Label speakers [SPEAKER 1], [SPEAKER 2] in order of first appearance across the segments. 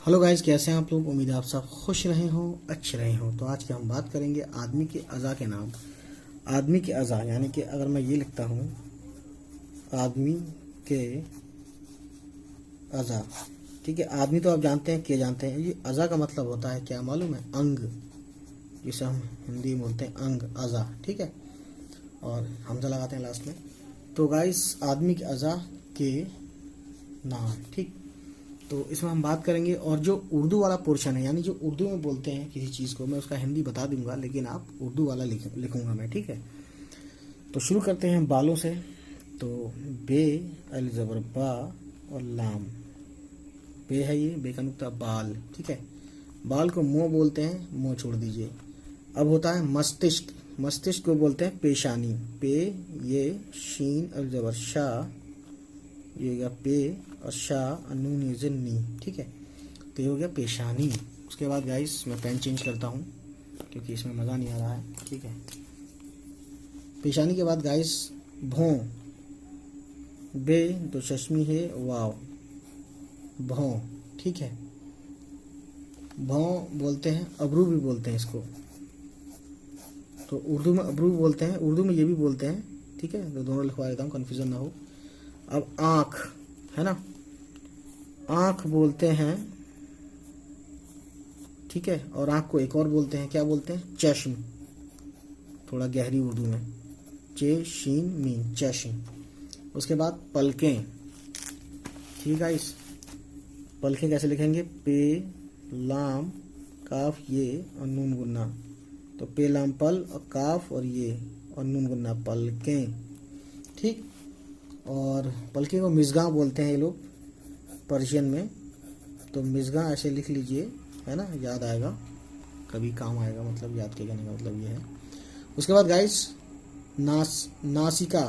[SPEAKER 1] Hello guys, कैसे हैं आप लोग। उम्मीद है आप सब खुश रहे हो, अच्छे रहे हो। तो आज की हम बात करेंगे आदमी के अज़ा के नाम। आदमी के अज़ा यानी कि अगर मैं ये लिखता हूँ आदमी के अज़ा, ठीक है। आदमी तो आप जानते हैं, के जानते हैं। ये अज़ा का मतलब होता है क्या मालूम है? अंग, जिसे हम हिंदी में बोलते हैं अंग, अज़ा, ठीक है। और हमजा लगाते हैं लास्ट में। तो गाइस, आदमी के अज़ा के नाम, ठीक। तो इसमें हम बात करेंगे। और जो उर्दू वाला पोर्शन है, यानी जो उर्दू में बोलते हैं किसी चीज़ को, मैं उसका हिंदी बता दूंगा, लेकिन आप उर्दू वाला लिखूंगा मैं, ठीक है। तो शुरू करते हैं बालों से। तो बे, अल ज़बर बा और लाम। बे है, ये बे का नुक्ता बाल, ठीक है। बाल को मुंह बोलते हैं, मुंह छोड़ दीजिए। अब होता है मस्तिष्क। मस्तिष्क को बोलते हैं पेशानी। पे, ये शीन अल ज़बर शाह, ये हो गया पे, और शाह नून ये नी, ठीक है। तो ये हो गया पेशानी। उसके बाद गाइस मैं पेन चेंज करता हूँ क्योंकि इसमें मज़ा नहीं आ रहा है, ठीक है। पेशानी के बाद गाइस भौं, बे तो चश्मी है, वाव, भौं, ठीक है। भौं बोलते हैं, अबरू भी बोलते हैं इसको। तो उर्दू में अबरू बोलते हैं, उर्दू में ये भी बोलते हैं, ठीक है। तो दोनों लिखवा देता हूँ, कन्फ्यूज़न ना हो। अब आँख है ना, आँख बोलते हैं, ठीक है। और आँख को एक और बोलते हैं, क्या बोलते हैं? चश्म, थोड़ा गहरी उर्दू में, चे शीन मीन, चश्म। उसके बाद पलकें, ठीक है। इस पलकें कैसे लिखेंगे? पे लाम काफ ये और नून गुन्ना। तो पे लाम पल और काफ और ये और नून गुन्ना, पलकें, ठीक। और पलकें को मिसगां बोलते हैं ये लोग पर्शियन में। तो मिसगां ऐसे लिख लीजिए, है ना, याद आएगा, कभी काम आएगा, मतलब याद के कहने का मतलब ये है। उसके बाद गाइस नासिका।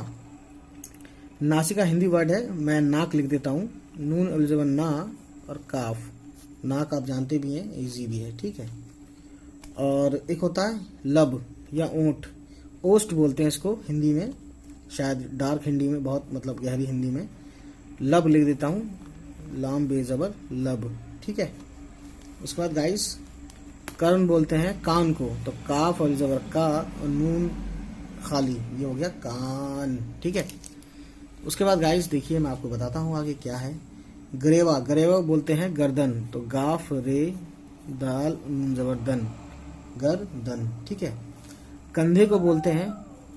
[SPEAKER 1] नासिका हिंदी वर्ड है, मैं नाक लिख देता हूँ, नून अल ना और काफ। नाक आप जानते भी हैं, इजी भी है, ठीक है। और एक होता है लब या ओंठ, ओस्ट बोलते हैं इसको हिंदी में, शायद डार्क हिंदी में, बहुत मतलब गहरी हिंदी में। लब लिख देता हूँ, लाम बेजबर लब, ठीक है। उसके बाद गाइस कर्ण बोलते हैं कान को, तो काफ और जबर का और नून खाली, ये हो गया कान, ठीक है। उसके बाद गाइस देखिए, मैं आपको बताता हूँ आगे क्या है। गरेवा, गरेवा बोलते हैं गर्दन, तो गाफ रे दाल नून जबर दन, गर्दन, ठीक है। कंधे को बोलते हैं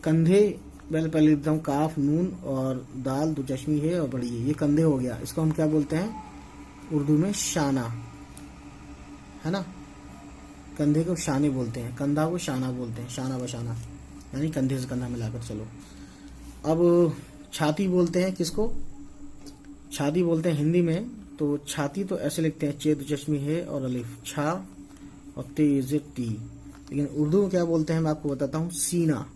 [SPEAKER 1] कंधे, पहले लिखता हूँ काफ नून और दाल दो चश्मी है और बड़ी है, ये कंधे हो गया। इसको हम क्या बोलते हैं उर्दू में? शाना, है ना। कंधे को शाने बोलते हैं, कंधा को शाना बोलते हैं, शाना बशाना, यानी कंधे से कंधा मिलाकर चलो। अब छाती बोलते हैं किसको? छाती बोलते हैं हिंदी में, तो छाती तो ऐसे लिखते हैं, चे दो चश्मी है और अलिफ, छा और तेज टी। लेकिन उर्दू में क्या बोलते हैं मैं आपको बताता हूँ, सीना,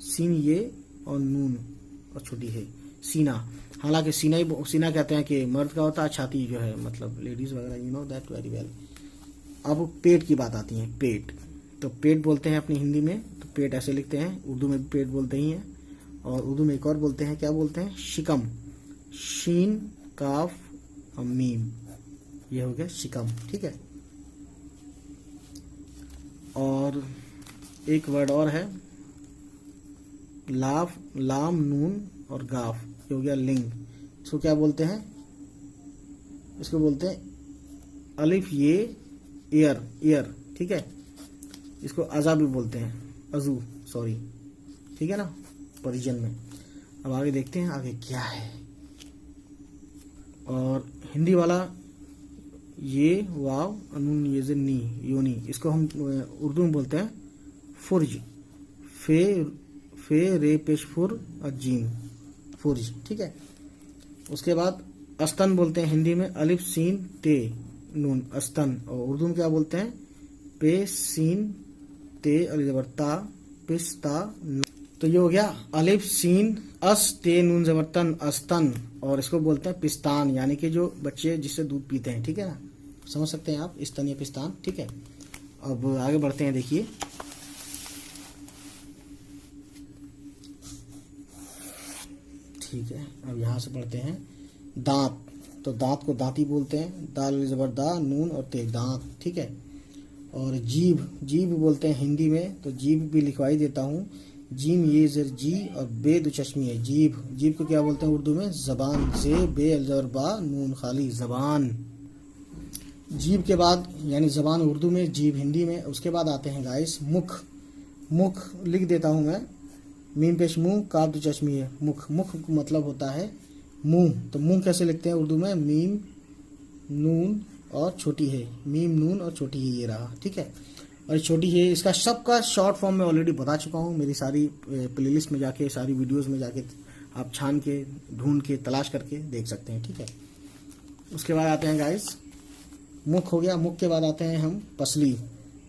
[SPEAKER 1] सीन ये और नून और छोटी है, सीना। हालांकि सीना कहते हैं कि मर्द का होता है, छाती जो है मतलब लेडीज वगैरह, you know that very well. अब पेट की बात आती है, पेट। तो पेट बोलते हैं अपनी हिंदी में, तो पेट ऐसे लिखते हैं, उर्दू में भी पेट बोलते ही हैं। और उर्दू में एक और बोलते हैं, क्या बोलते हैं? शिकम, शीन काफ और मीम, ये हो गया शिकम, ठीक है। और एक वर्ड और है, लाफ, लाम नून और गाफ, ये हो गया लिंग। इसको क्या बोलते हैं? इसको बोलते हैं अलिफ ये ईयर, ईयर, ठीक है। इसको अजा भी बोलते हैं, अजू, सॉरी, ठीक है ना, परिजन में। अब आगे देखते हैं आगे क्या है। और हिंदी वाला ये वाव नून ये नी, योनी, इसको हम उर्दू में बोलते हैं फुर्ज, फे रे पेश फुर और जीम, फुर्ज, ठीक है। उसके बाद अस्तन बोलते हैं हिंदी में, अलिफ सीन ते नून, अस्तन। और उर्दू में क्या बोलते हैं? पे सीन ते अलिफ जबर ता, पिस्ता। तो ये हो गया अलिफ सीन अस ते नून जबर तन, अस्तन। और इसको बोलते हैं पिस्तान, यानी कि जो बच्चे जिससे दूध पीते हैं, ठीक है ना, समझ सकते हैं आप, स्तन या पिस्तान, ठीक है। अब आगे बढ़ते हैं, देखिए ठीक है। अब यहाँ से पढ़ते हैं दांत। तो दांत को दांती बोलते हैं, दाल ज़बर दा, नून और ते, दांत, ठीक है। और जीभ, जीभ बोलते हैं हिंदी में, तो जीभ भी लिखवाई देता हूँ, जीम ये ज़र जी और बे दो चश्मी है, जीभ। जीभ को क्या बोलते हैं उर्दू में? ज़बान, से बे ज़बर बा नून खाली, ज़बान। जीभ के बाद यानी ज़बान उर्दू में, जीभ हिंदी में। उसके बाद आते हैं गाइस मुख। मुख लिख देता हूँ मैं, मीम पेश मुँह, काफ दो चश्मी है, मुख। मुख मतलब होता है मुंह। तो मुंह कैसे लिखते हैं उर्दू में? मीम नून और छोटी है, मीम नून और छोटी है, ये रहा, ठीक है। और छोटी है, इसका सबका शॉर्ट फॉर्म में ऑलरेडी बता चुका हूँ, मेरी सारी प्लेलिस्ट में जाके, सारी वीडियोस में जाके आप छान के, ढूंढ के, तलाश करके देख सकते हैं, ठीक है। उसके बाद आते हैं गाइस, मुख हो गया। मुख के बाद आते हैं हम पसली।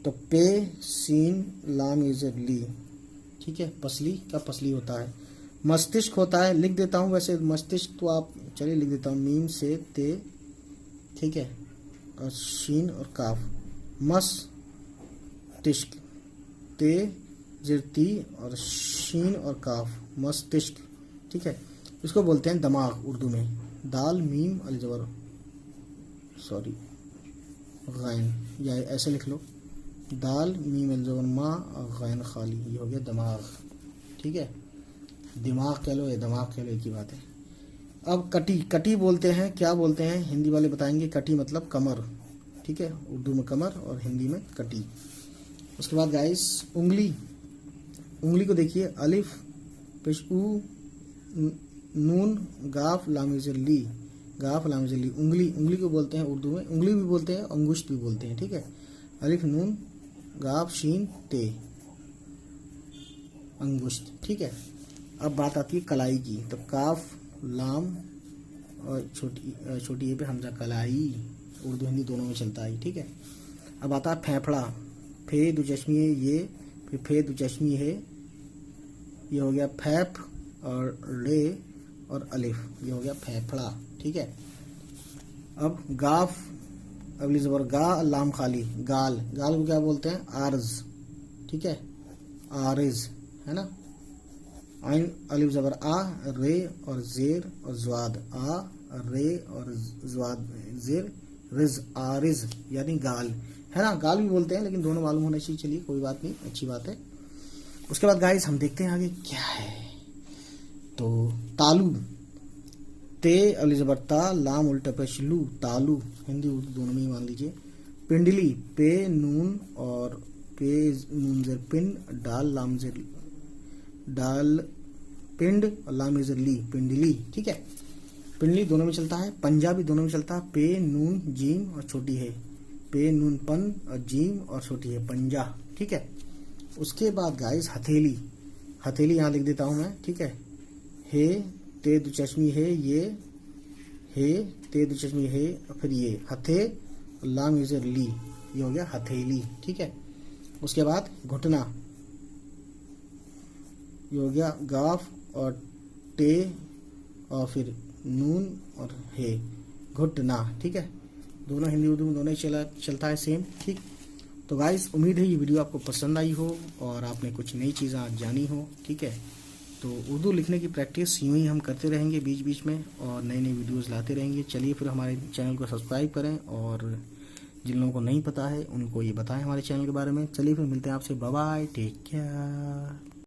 [SPEAKER 1] तो पे सीन लाम इज़र ली, ठीक है, पसली का पसली होता है। मस्तिष्क होता है, लिख देता हूँ वैसे मस्तिष्क, तो आप चलिए लिख देता हूँ, मीम से ते, ठीक है, और शीन और काफ, मस्तिष्क, ते जिरती और शीन और काफ, मस्तिष्क, ठीक है। इसको बोलते हैं दिमाग उर्दू में, दाल मीम अल जबर, सॉरी गैन, या ऐसे लिख लो, दाल मीम अल जबर मा और गैन खाली, ये हो गया दिमाग, ठीक है। दिमाग कह लो या दिमाग कह लो, एक ही बात है। अब कटी, कटी बोलते हैं, क्या बोलते हैं हिंदी वाले बताएंगे, कटी मतलब कमर, ठीक है, उर्दू में कमर और हिंदी में कटी। उसके बाद गाइस उंगली। उंगली को देखिए, अलिफ पेश ऊ नून गाफ लामिज़र ली, गाफ लामिज़र ली, उंगली। उंगली को बोलते हैं उर्दू में, उंगली भी बोलते हैं, अंगुष्ठ भी बोलते हैं, ठीक है। अलिफ नून गाफ शीन ते, अंगुष्ठ, ठीक है। अब बात आती है कलाई की। तो काफ लाम और छोटी ए पे हमजा, कलाई, उर्दू हिंदी दोनों में चलता है, ठीक है। अब आता है फेफड़ा। फे दो चश्मी है ये, फिर फे दो चश्मी है, ये हो गया फैफ, और रे और अलिफ, ये हो गया फेफड़ा, ठीक है। अब गाफ, अगली ज़बर गा, लाम खाली, गाल। गाल को क्या बोलते हैं? आर्ज, ठीक है, आरिज, है ना। आइन अलिफ ज़बर आ, रे और जेर और ज्वाद, आ रे और ज्वाद जेर, रिज, आरिज, यानी गाल, है ना। गाल भी बोलते हैं, लेकिन दोनों मालूम होना चाहिए, चलिए कोई बात नहीं, अच्छी बात है। उसके बाद गाइस हम देखते हैं आगे क्या है। तो तालू, ते अली ज़बर ता, लाम उल्टा पेश लू, तालू, हिंदी उर्दू दोनों में ही मान लीजिए। पिंडली, पे नून और पे नून ज़ेर पिंड, डाल लाम ज़ेर डाल पिंड और लाम इज़र ली, पिंडली, ठीक है। पिंडली दोनों में चलता है, पंजा भी दोनों में चलता है, पे नून जीम और छोटी है, पे नून पन और जीम और छोटी है, पंजा, ठीक है। उसके बाद गाइस हथेली। हथेली यहाँ लिख देता हूँ मैं, ठीक है। हे ते दो चश्मी है, ये हे ते दो चश्मी है, और फिर ये हथे लाम इज़र ली, ये हो गया हथेली, ठीक है। उसके बाद घुटना, ये हो गया गाफ और टे और फिर नून और हे, घुटना, ठीक है। दोनों हिंदी उर्दू में दोनों ही चलता है सेम, ठीक। तो गाइस उम्मीद है ये वीडियो आपको पसंद आई हो और आपने कुछ नई चीज़ें आज जानी हो, ठीक है। तो उर्दू लिखने की प्रैक्टिस यूं ही हम करते रहेंगे बीच बीच में, और नई नई वीडियोस लाते रहेंगे। चलिए फिर हमारे चैनल को सब्सक्राइब करें, और जिन लोगों को नहीं पता है उनको ये बताएं हमारे चैनल के बारे में। चलिए फिर मिलते हैं आपसे, बाय बाय, टेक केयर।